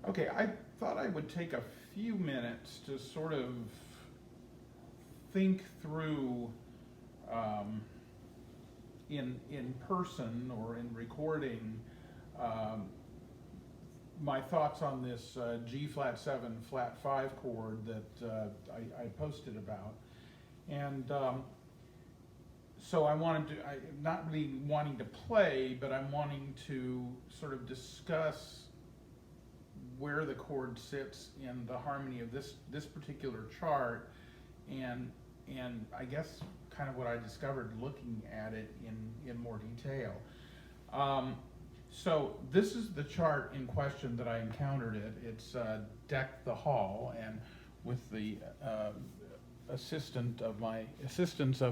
Okay, I thought I would take a few minutes to sort of think through in person or in recording um, my thoughts on this G flat 7 flat 5 chord that I posted about. And so I wanted to, not really wanting to play, but I'm wanting to sort of discuss where the chord sits in the harmony of this particular chart, and I guess kind of what I discovered looking at it in more detail. So this is the chart in question that I encountered it. It's Deck the Hall, and with the assistance of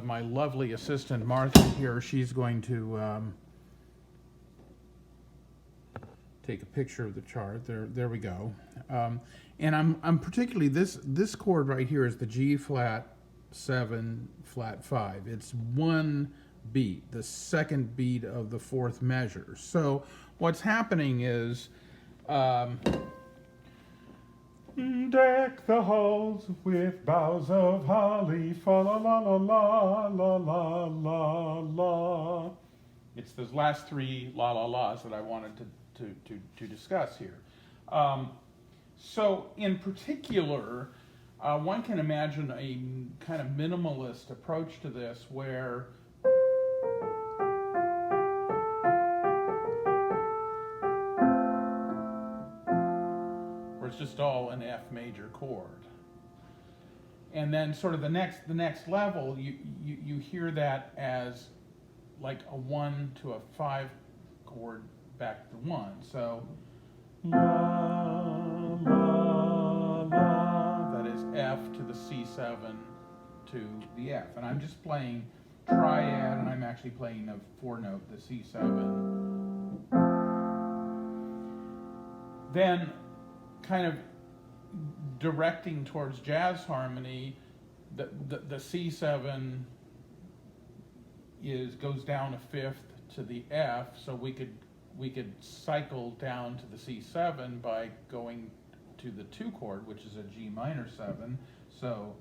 my lovely assistant Martha here, she's going to take a picture of the chart. There we go. And I'm particularly this chord right here is the G flat 7 flat 5. It's one beat, the second beat of the fourth measure. So what's happening is deck the halls with boughs of holly, fa la la la la la la la la. It's those last three la la la's that I wanted to discuss here. So in particular, one can imagine a kind of minimalist approach to this where it's just all an F major chord. And then sort of the next level, you hear that as like a 1 to a 5 chord back to 1. So la la la, that is F to the C7 to the F. And I'm just playing triad, and I'm actually playing a 4 note, the C7. Then kind of directing towards jazz harmony, the C7 goes down a fifth to the F, so we could cycle down to the C7 by going to the 2 chord, which is a G minor 7. So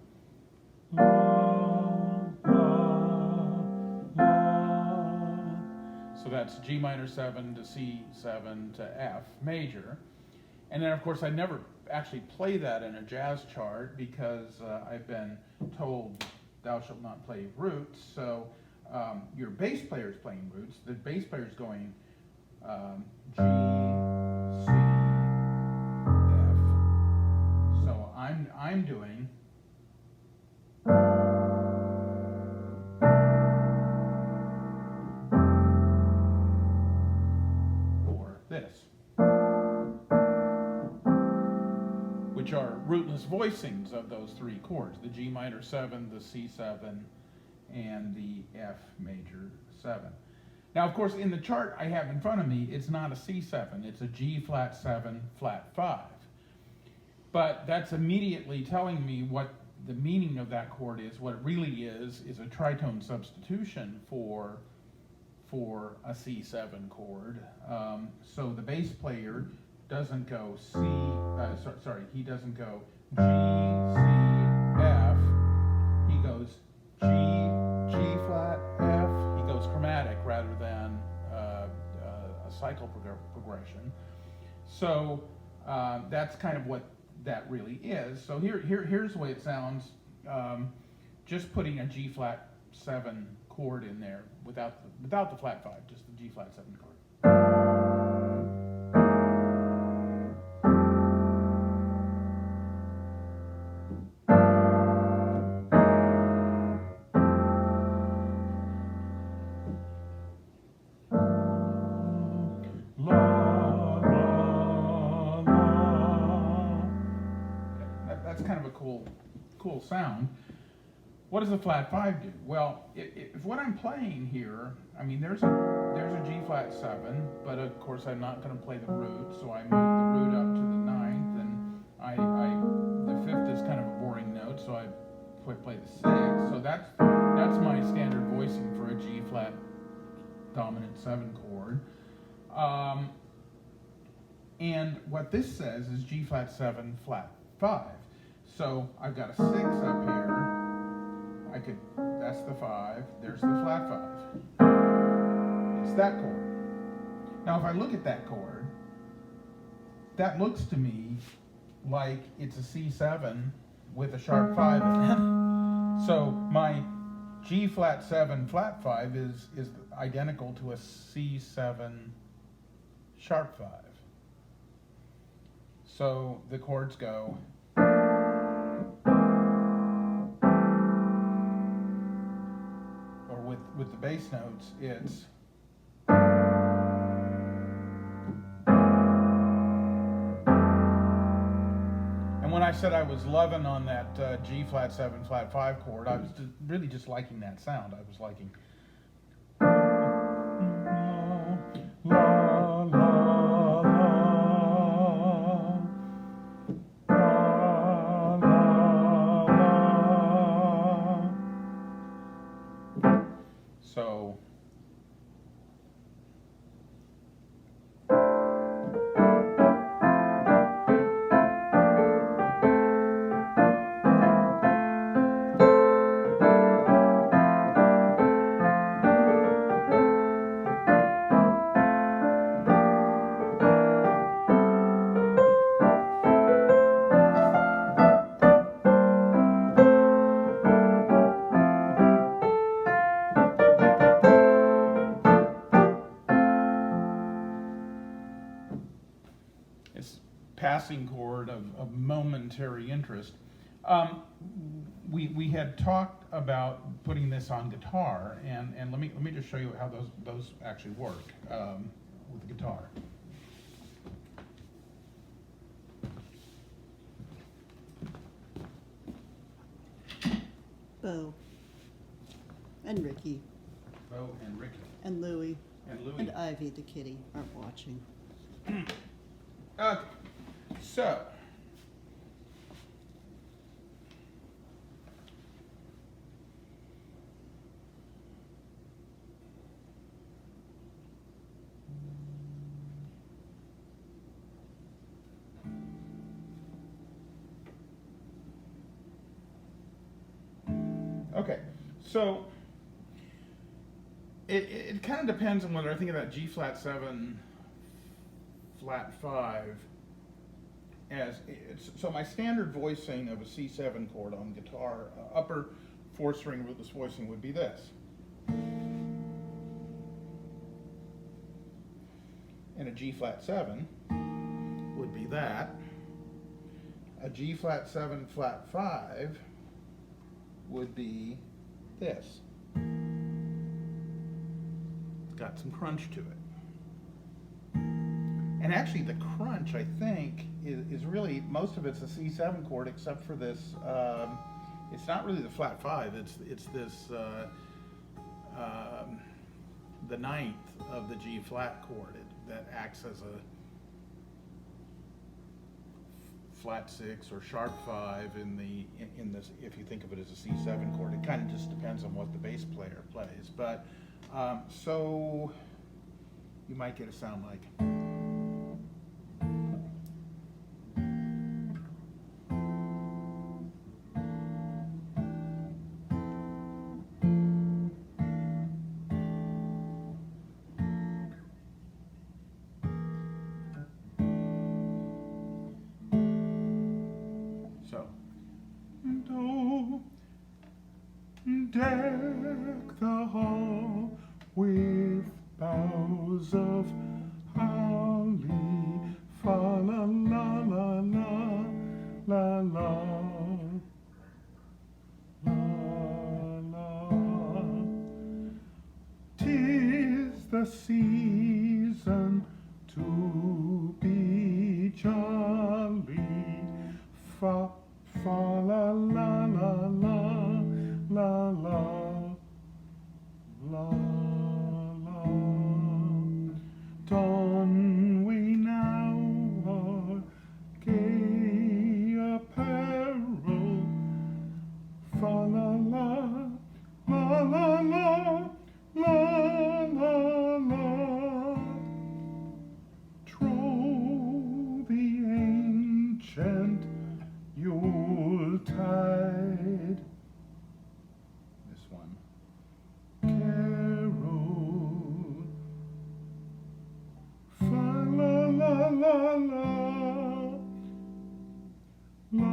so that's G minor 7 to C7 to F major. And then, of course, I never actually play that in a jazz chart because I've been told thou shalt not play roots. So your bass player is playing roots. The bass player is going G, C, F. So I'm doing or this, which are rootless voicings of those 3 chords, the G minor 7, the C7, and the F major 7. Now, of course, in the chart I have in front of me, it's not a C7, it's a G flat 7 flat 5. But that's immediately telling me what the meaning of that chord is. What it really is a tritone substitution for a C7 chord. So the bass player doesn't go C, he doesn't go G, C, F, he goes G flat, F, he goes chromatic rather than a cycle progression. So that's kind of what that really is. So here's the way it sounds, just putting a G flat 7 chord in there without the flat 5, just the G flat 7 chord. Cool sound. What does the flat 5 do? Well, if what I'm playing here, I mean, there's a G flat 7, but of course I'm not going to play the root, so I move the root up to the 9th, and the 5th is kind of a boring note, so I play the 6th. So that's my standard voicing for a G flat dominant 7 chord. And what this says is G flat 7, flat 5. So I've got a 6 up here. That's the 5, there's the flat 5. It's that chord. Now if I look at that chord, that looks to me like it's a C7 with a sharp 5 in it. So my G flat 7 flat 5 is identical to a C7 sharp 5. So the chords go. Or with the bass notes, it's. And when I said I was loving on that G flat 7 flat 5 chord, I was really just liking that sound. I was liking. La, la, la. So. It's passing chord of momentary interest. We had talked about putting this on guitar, and let me just show you how those actually work with the guitar. Bo and Ricky Bo and Ricky and Louie and Louie and Ivy the kitty aren't watching. Okay, so it kind of depends on whether I think of that G flat 7 flat 5 as so my standard voicing of a C7 chord on guitar, upper 4th string rootless voicing would be this. And a G flat 7 would be that. A G flat 7 flat 5 would be this. It's got some crunch to it. And actually the crunch, I think, is really, most of it's a C7 chord except for this, it's not really the flat 5, it's this, the 9th of the G flat chord that acts as a flat 6 or sharp 5 in this, if you think of it as a C7 chord. It kind of just depends on what the bass player plays. But, so you might get a sound like. Deck the hall with boughs of holly, fa la la la la la la la la. 'Tis the season to be jolly, fa fa la la la la. La la la la. Don we now our gay apparel. Fa la la la la la la la la. ancient Yuletide. This one. Carol. Fa la la la la. La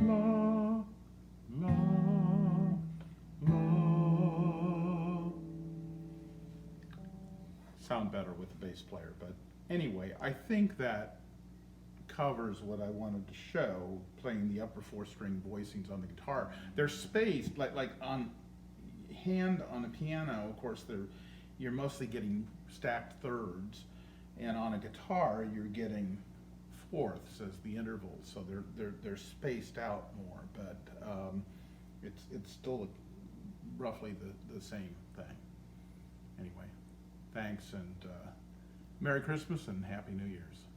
la la la. Sound better with the bass player, but anyway, I think that covers what I wanted to show, playing the upper four string voicings on the guitar. They're spaced, like on hand on a piano, of course, you're mostly getting stacked thirds, and on a guitar, you're getting fourths as the intervals, so they're spaced out more, but it's still roughly the same thing. Anyway, thanks, and Merry Christmas and Happy New Year's.